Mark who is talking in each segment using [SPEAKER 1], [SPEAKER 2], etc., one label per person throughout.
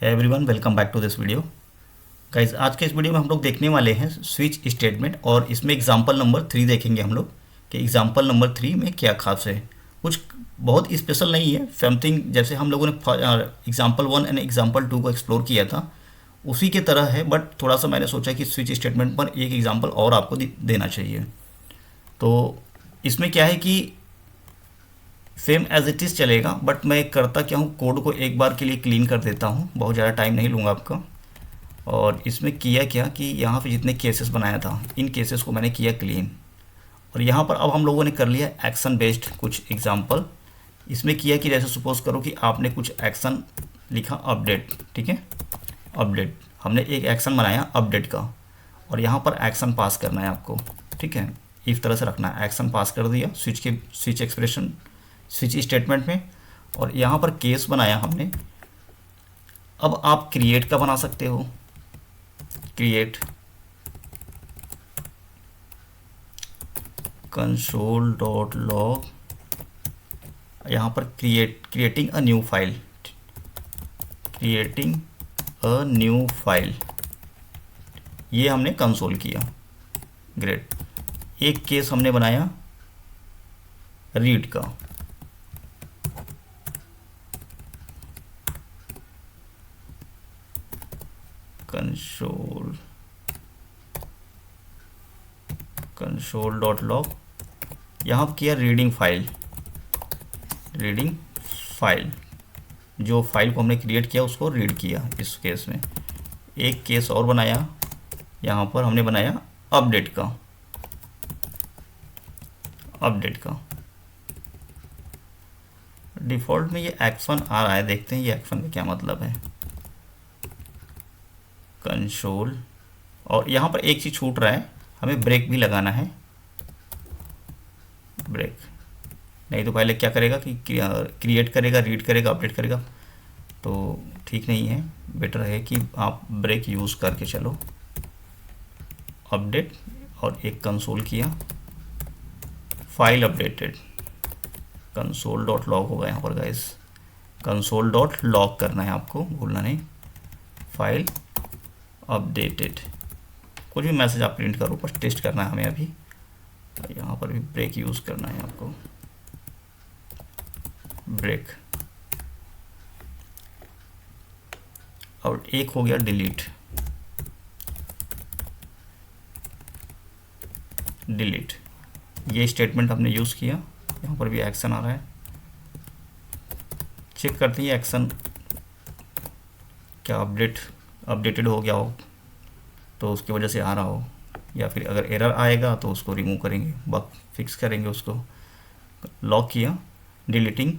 [SPEAKER 1] Everyone welcome back to this video. Guys आज के इस वीडियो में हम लोग देखने वाले हैं स्विच स्टेटमेंट और इसमें एग्जांपल नंबर 3 देखेंगे हम लोग कि एग्जांपल नंबर 3 में क्या खास है। कुछ बहुत स्पेशल नहीं है, समथिंग जैसे हम लोगों ने एग्जांपल 1 एंड एग्जांपल 2 को एक्सप्लोर किया था उसी के तरह है, बट थोड़ा सा मैंने सोचा कि स्विच स्टेटमेंट पर एक एग्जाम्पल और आपको देना चाहिए। तो इसमें क्या है कि सेम एज इट इज़ चलेगा, बट मैं करता क्या हूँ, कोड को एक बार के लिए क्लीन कर देता हूँ, बहुत ज़्यादा टाइम नहीं लूँगा आपका। और इसमें किया क्या कि यहाँ पे जितने केसेस बनाया था इन केसेस को मैंने किया क्लीन। और यहाँ पर अब हम लोगों ने कर लिया एक्शन बेस्ड कुछ एग्जांपल। इसमें किया कि जैसे सपोज करो कि आपने कुछ एक्शन लिखा अपडेट, ठीक है, अपडेट हमने एक एक्शन बनाया अपडेट का और यहाँ पर एक्शन पास करना है आपको, ठीक है, इस तरह से रखना है। एक्शन पास कर दिया स्विच एक्सप्रेशन स्विच स्टेटमेंट में, और यहाँ पर केस बनाया हमने। अब आप क्रिएट का बना सकते हो, क्रिएट कंसोल डॉट लॉग, यहाँ पर creating a new file, creating a new file, ये हमने कंसोल किया। ग्रेट। एक केस हमने बनाया रीड का, कंसोल डॉट लॉग, यहाँ किया रीडिंग फाइल, जो फाइल को हमने क्रिएट किया उसको रीड किया। इस केस में एक केस और बनाया, यहाँ पर हमने बनाया अपडेट का। डिफ़ॉल्ट में ये एक्शन आ रहा है, देखते हैं ये एक्शन का क्या मतलब है। कंसोल, और यहाँ पर एक चीज़ छूट रहा है, हमें ब्रेक भी लगाना है। ब्रेक नहीं तो पहले क्या करेगा कि क्रिएट करेगा, रीड करेगा, अपडेट करेगा, तो ठीक नहीं है। बेटर है कि आप ब्रेक यूज़ करके चलो। अपडेट और एक कंसोल किया, file updated, console dot log होगा यहाँ पर गाइस, कंसोल डॉट लॉग करना है आपको, भूलना नहीं। फाइल अपडेटेड, कुछ भी मैसेज आप प्रिंट करो, बस टेस्ट करना है हमें अभी। यहाँ पर भी ब्रेक यूज़ करना है आपको, ब्रेक। और एक हो गया डिलीट, ये स्टेटमेंट हमने यूज़ किया। यहाँ पर भी एक्शन आ रहा है, चेक करते हैं एक्शन क्या अपडेटेड हो गया हो तो उसकी वजह से आ रहा हो, या फिर अगर एरर आएगा तो उसको रिमूव करेंगे, बग फिक्स करेंगे उसको। लॉक किया, डिलीटिंग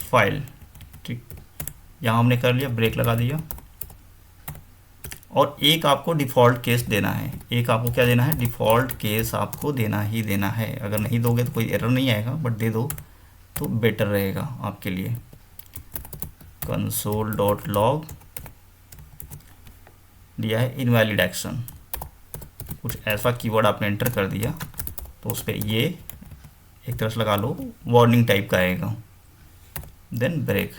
[SPEAKER 1] फाइल, ठीक, यहाँ हमने कर लिया, ब्रेक लगा दिया। और एक आपको डिफ़ॉल्ट केस देना है, एक आपको क्या देना है, डिफ़ॉल्ट केस आपको देना ही देना है। अगर नहीं दोगे तो कोई एरर नहीं आएगा, बट दे दो तो बेटर रहेगा आपके लिए। कंसोल डॉट लॉग दिया है इनवैलिड एक्शन, कुछ ऐसा कीवर्ड आपने एंटर कर दिया तो उस पर ये एक तरह से लगा लो, वार्निंग टाइप का आएगा। Then break.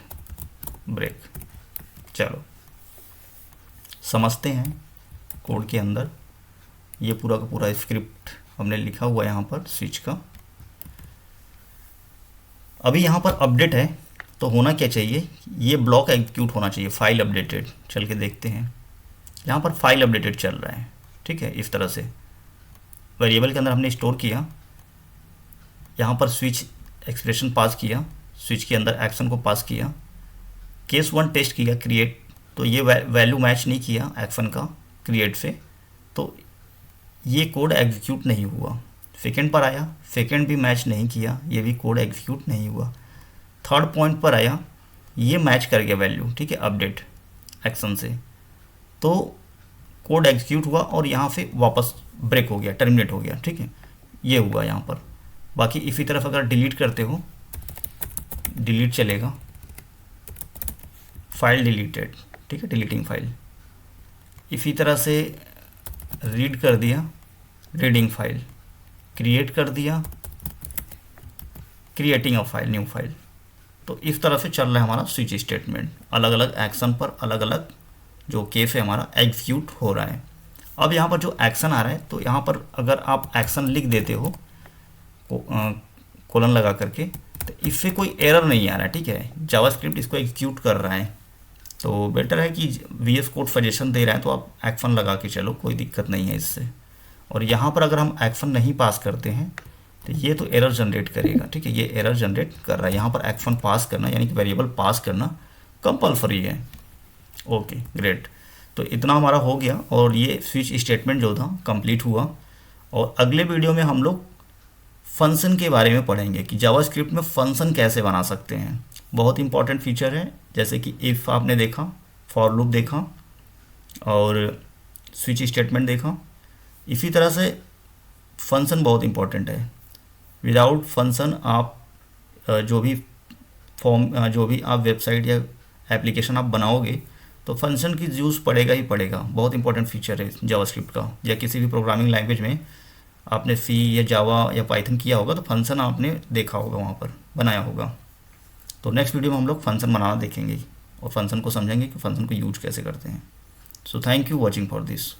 [SPEAKER 1] चलो समझते हैं कोड के अंदर। ये पूरा का पूरा स्क्रिप्ट हमने लिखा हुआ है यहाँ पर स्विच का। अभी यहाँ पर अपडेट है तो होना क्या चाहिए, ये ब्लॉक एग्जीक्यूट होना चाहिए, फाइल अपडेटेड। चल के देखते हैं, यहाँ पर फाइल अपडेटेड चल रहा है, ठीक है। इस तरह से वेरिएबल के अंदर हमने स्टोर किया, यहाँ पर स्विच एक्सप्रेशन पास किया, स्विच के अंदर एक्शन को पास किया, केस 1 टेस्ट किया क्रिएट, तो ये वैल्यू मैच नहीं किया एक्शन का क्रिएट से, तो ये कोड एग्जीक्यूट नहीं हुआ। सेकेंड पर आया, सेकेंड भी मैच नहीं किया, ये भी कोड एग्जीक्यूट नहीं हुआ। थर्ड पॉइंट पर आया, ये मैच कर गया वैल्यू, ठीक है, अपडेट एक्शन से, तो कोड एग्जीक्यूट हुआ और यहाँ से वापस ब्रेक हो गया, टर्मिनेट हो गया, ठीक है, ये हुआ यहाँ पर। बाकी इसी तरफ अगर डिलीट करते हो, डिलीट चलेगा, फाइल डिलीटेड, ठीक है, डिलीटिंग फाइल। इसी तरह से रीड कर दिया, रीडिंग फाइल, क्रिएट कर दिया, creating a file, new file. तो इस तरह से चल रहा है हमारा स्विच स्टेटमेंट, अलग अलग एक्शन पर अलग अलग जो केस है हमारा एग्जीक्यूट हो रहा है। अब यहाँ पर जो एक्शन आ रहा है, तो यहाँ पर अगर आप एक्शन लिख देते हो कोलन लगा करके, तो इससे कोई एरर नहीं आ रहा है, ठीक है, जावास्क्रिप्ट इसको एग्जीक्यूट कर रहा है। तो बेटर है कि VS कोड सजेशन दे रहा है तो आप एक्शन लगा के चलो, कोई दिक्कत नहीं है इससे। और यहाँ पर अगर हम एक्शन नहीं पास करते हैं तो ये तो एरर जनरेट करेगा, ठीक है, ये एरर जनरेट कर रहा है। यहाँ पर एक्शन पास करना यानी कि वेरिएबल पास करना कंपलसरी है। ओके ग्रेट, तो इतना हमारा हो गया और ये स्विच स्टेटमेंट जो था कंप्लीट हुआ। और अगले वीडियो में हम लोग फंक्शन के बारे में पढ़ेंगे कि जावास्क्रिप्ट में फंक्शन कैसे बना सकते हैं। बहुत इंपॉर्टेंट फीचर है, जैसे कि इफ़ आपने देखा, फॉर लूप देखा और स्विच स्टेटमेंट देखा। इसी तरह से फंक्शन बहुत इंपॉर्टेंट है। विदाउट फंक्शन आप जो भी जो भी आप वेबसाइट या एप्लीकेशन आप बनाओगे तो फंक्शन की यूज़ पड़ेगा ही पड़ेगा। बहुत इंपॉर्टेंट फीचर है जावास्क्रिप्ट का, या किसी भी प्रोग्रामिंग लैंग्वेज में आपने सी या जावा या पाइथन किया होगा तो फंक्शन आपने देखा होगा, वहाँ पर बनाया होगा। तो नेक्स्ट वीडियो में हम लोग फंक्शन बनाना देखेंगे और फंक्शन को समझेंगे कि फंक्शन को यूज कैसे करते हैं। So thank you watching for this.